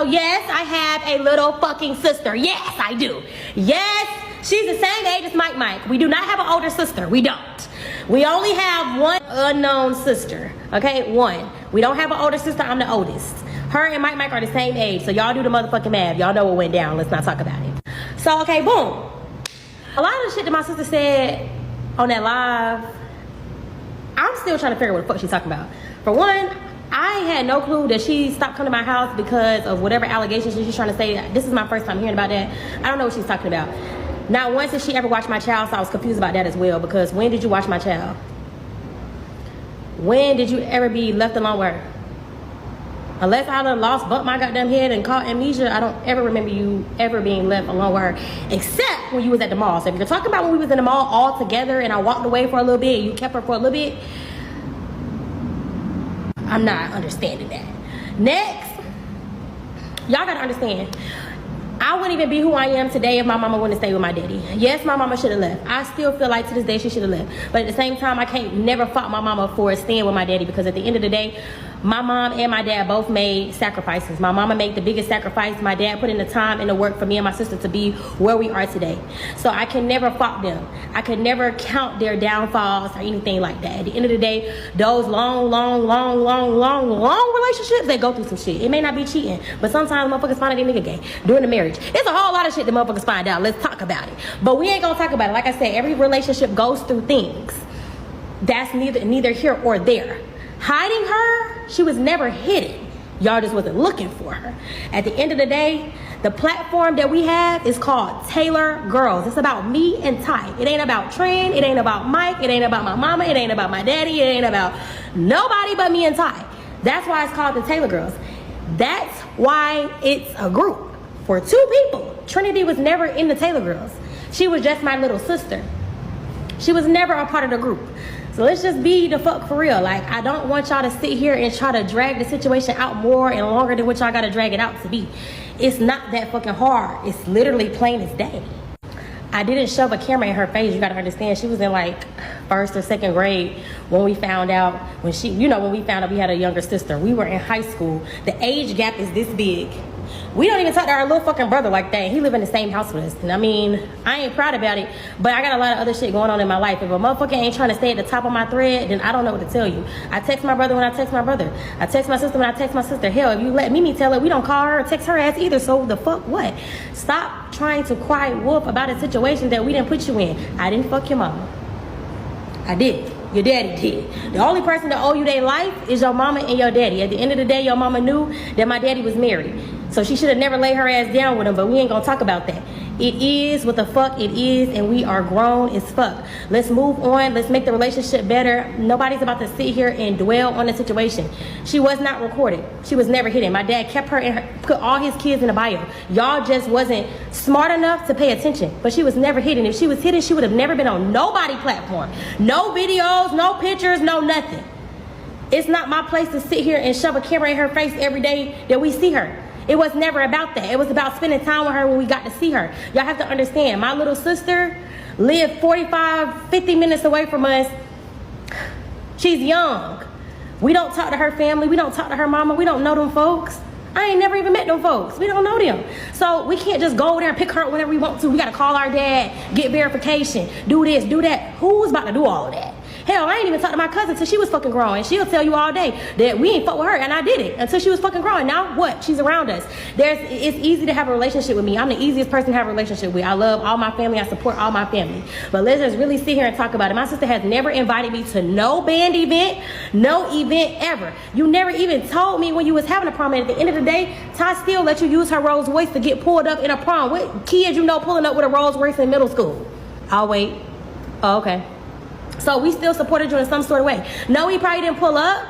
Oh, yes, I have a little fucking sister. Yes, I do. Yes, she's the same age as Mike. We do not have an older sister. We don't. We only have one unknown sister. Okay, one. We don't have an older sister. I'm the oldest. Her and Mike are the same age. So y'all do the motherfucking math. Y'all know what went down. Let's not talk about it. So, okay, boom. A lot of the shit that my sister said on that live, I'm still trying to figure out what the fuck she's talking about. For one, I had no clue that she stopped coming to my house because of whatever allegations she's trying to say. This is my first time hearing about that. I don't know what she's talking about. Not once did she ever watch my child, so I was confused about that as well, because when did you watch my child? When did you ever be left alone with her? Unless I done lost bumped my goddamn head and caught amnesia, I don't ever remember you ever being left alone with her, except when you was at the mall. So if you're talking about when we was in the mall all together and I walked away for a little bit and you kept her for a little bit, I'm not understanding that. Next, y'all gotta understand, I wouldn't even be who I am today if my mama wouldn't stay with my daddy. Yes, my mama should have left. I still feel like to this day she should have left. But at the same time, I can't never fault my mama for staying with my daddy, because at the end of the day, my mom and my dad both made sacrifices. My mama made the biggest sacrifice. My dad put in the time and the work for me and my sister to be where we are today. So I can never fault them. I could never count their downfalls or anything like that. At the end of the day, those long relationships, they go through some shit. It may not be cheating, but sometimes motherfuckers find out they nigga gay during the marriage. It's a whole lot of shit that motherfuckers find out. Let's talk about it. But we ain't gonna talk about it. Like I said, every relationship goes through things. That's neither here or there. Hiding her, she was never hidden. Y'all just wasn't looking for her. At the end of the day, the platform that we have is called Taylor Girls. It's about me and Ty. It ain't about Trent. It ain't about Mike. It ain't about my mama. It ain't about my daddy. It ain't about nobody but me and Ty. That's why it's called the Taylor Girls. That's why it's a group for two people. Trinity was never in the Taylor Girls. She was just my little sister. She was never a part of the group. So let's just be the fuck for real. Like, I don't want y'all to sit here and try to drag the situation out more and longer than what y'all gotta drag it out to be. It's not that fucking hard. It's literally plain as day. I didn't shove a camera in her face. You gotta understand, she was in like 1st or 2nd grade when we found out, when we found out we had a younger sister. We were in high school. The age gap is this big. We don't even talk to our little fucking brother like that. He live in the same house with us. And I mean, I ain't proud about it, but I got a lot of other shit going on in my life. If a motherfucker ain't trying to stay at the top of my thread, then I don't know what to tell you. I text my brother when I text my brother. I text my sister when I text my sister. Hell, if you let Mimi tell her, we don't call her or text her ass either. So the fuck what? Stop trying to cry wolf about a situation that we didn't put you in. I didn't fuck your mama. I did. Your daddy did. The only person that owe you their life is your mama and your daddy. At the end of the day, your mama knew that my daddy was married. So she should have never laid her ass down with him, but we ain't gonna talk about that. It is what the fuck it is, and we are grown as fuck. Let's move on. Let's make the relationship better. Nobody's about to sit here and dwell on the situation. She was not recorded. She was never hidden. My dad kept her and put all his kids in the bio. Y'all just wasn't smart enough to pay attention, but she was never hidden. If she was hidden, she would have never been on nobody platform. No videos, no pictures, no nothing. It's not my place to sit here and shove a camera in her face every day that we see her. It was never about that. It was about spending time with her when we got to see her. Y'all have to understand, my little sister lived 45, 50 minutes away from us. She's young. We don't talk to her family. We don't talk to her mama. We don't know them folks. I ain't never even met them folks. We don't know them. So we can't just go over there and pick her up whenever we want to. We got to call our dad, get verification, do this, do that. Who's about to do all of that? Hell, I ain't even talked to my cousin until she was fucking grown. And she'll tell you all day that we ain't fuck with her. And I did it until she was fucking grown. Now what? She's around us. It's easy to have a relationship with me. I'm the easiest person to have a relationship with. I love all my family. I support all my family. But let's just really sit here and talk about it. My sister has never invited me to no band event, no event ever. You never even told me when you was having a prom. And at the end of the day, Ty still let you use her Rolls Royce to get pulled up in a prom. What kids you know pulling up with a Rolls Royce in middle school? I'll wait. Oh, okay. So we still supported you in some sort of way. No, we probably didn't pull up,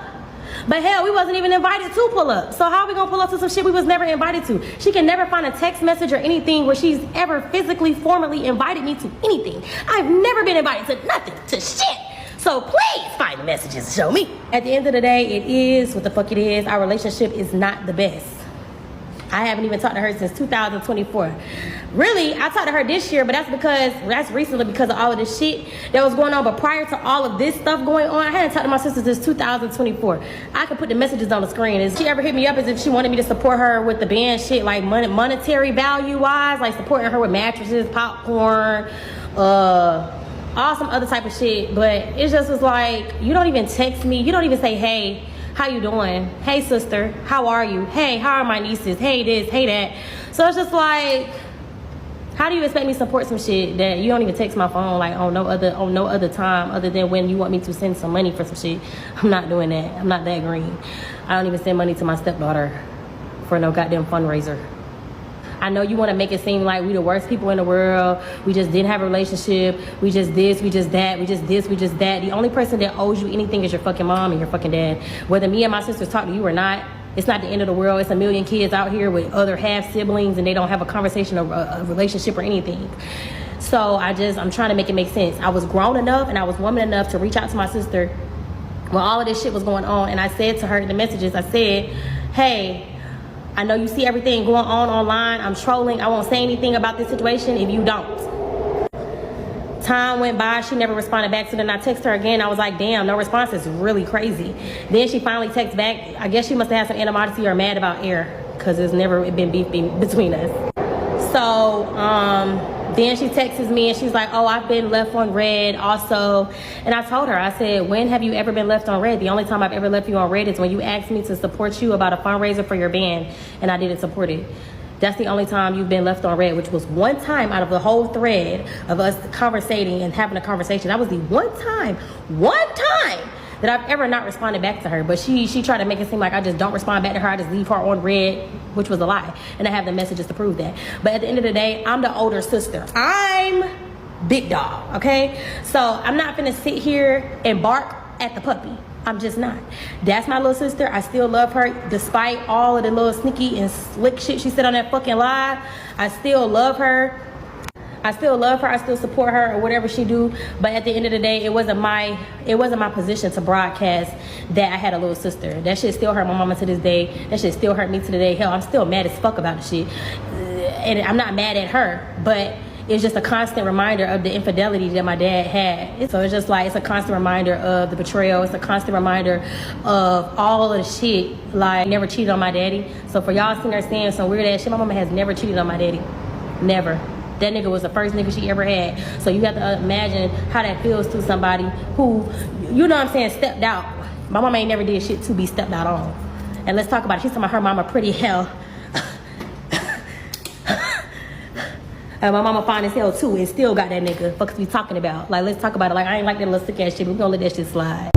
but hell, we wasn't even invited to pull up. So how are we gonna pull up to some shit we was never invited to? She can never find a text message or anything where she's ever physically, formally invited me to anything. I've never been invited to nothing, to shit. So please find the messages and show me. At the end of the day, it is what the fuck it is. Our relationship is not the best. I haven't even talked to her since 2024. Really, I talked to her this year, but that's recently because of all of this shit that was going on. But prior to all of this stuff going on, I hadn't talked to my sister since 2024. I could put the messages on the screen. If she ever hit me up as if she wanted me to support her with the band shit, like monetary value wise, like supporting her with mattresses, popcorn, all some other type of shit. But it just was like, you don't even text me. You don't even say, hey, how you doing? Hey, sister, how are you? Hey, how are my nieces? Hey, this, hey, that. So it's just like, how do you expect me to support some shit that you don't even text my phone like on no other time other than when you want me to send some money for some shit? I'm not doing that. I'm not that green. I don't even send money to my stepdaughter for no goddamn fundraiser. I know you want to make it seem like we the worst people in the world. We just didn't have a relationship. We just this, we just that, we just this, we just that. The only person that owes you anything is your fucking mom and your fucking dad. Whether me and my sisters talk to you or not, it's not the end of the world. It's a million kids out here with other half siblings and they don't have a conversation or a relationship or anything. So I'm trying to make it make sense. I was grown enough and I was woman enough to reach out to my sister when all of this shit was going on. And I said to her in the messages, I said, hey, I know you see everything going on online. I'm trolling. I won't say anything about this situation if you don't. Time went by. She never responded back. So then I texted her again. I was like, damn, no response is really crazy. Then she finally texted back. I guess she must have had some animosity or mad about air because there's never been beef between us. So then she texts me and she's like, oh, I've been left on red also. And I told her, I said, when have you ever been left on red? The only time I've ever left you on red is when you asked me to support you about a fundraiser for your band and I didn't support it. That's the only time you've been left on red, which was one time out of the whole thread of us conversating and having a conversation. That was the one time that I've ever not responded back to her. But she tried to make it seem like I just don't respond back to her. I just leave her on red, which was a lie. And I have the messages to prove that. But at the end of the day, I'm the older sister. I'm big dog, okay? So I'm not gonna sit here and bark at the puppy. I'm just not. That's my little sister. I still love her despite all of the little sneaky and slick shit she said on that fucking live. I still love her. I still support her or whatever she do. But at the end of the day, it wasn't my position to broadcast that I had a little sister. That shit still hurt my mama to this day. That shit still hurt me to the day. Hell, I'm still mad as fuck about the shit. And I'm not mad at her, but it's just a constant reminder of the infidelity that my dad had. So it's just like, it's a constant reminder of the betrayal. It's a constant reminder of all of the shit. Like, I never cheated on my daddy. So for y'all sitting there saying some weird ass shit, my mama has never cheated on my daddy. Never. That nigga was the first nigga she ever had. So you have to imagine how that feels to somebody who, you know what I'm saying, stepped out. My mama ain't never did shit to be stepped out on. And let's talk about it. She's talking about her mama pretty hell. And my mama fine as hell too and still got that nigga. Fuck we talking about. Like, let's talk about it. Like, I ain't like that little sick ass shit, but we gonna let that shit slide.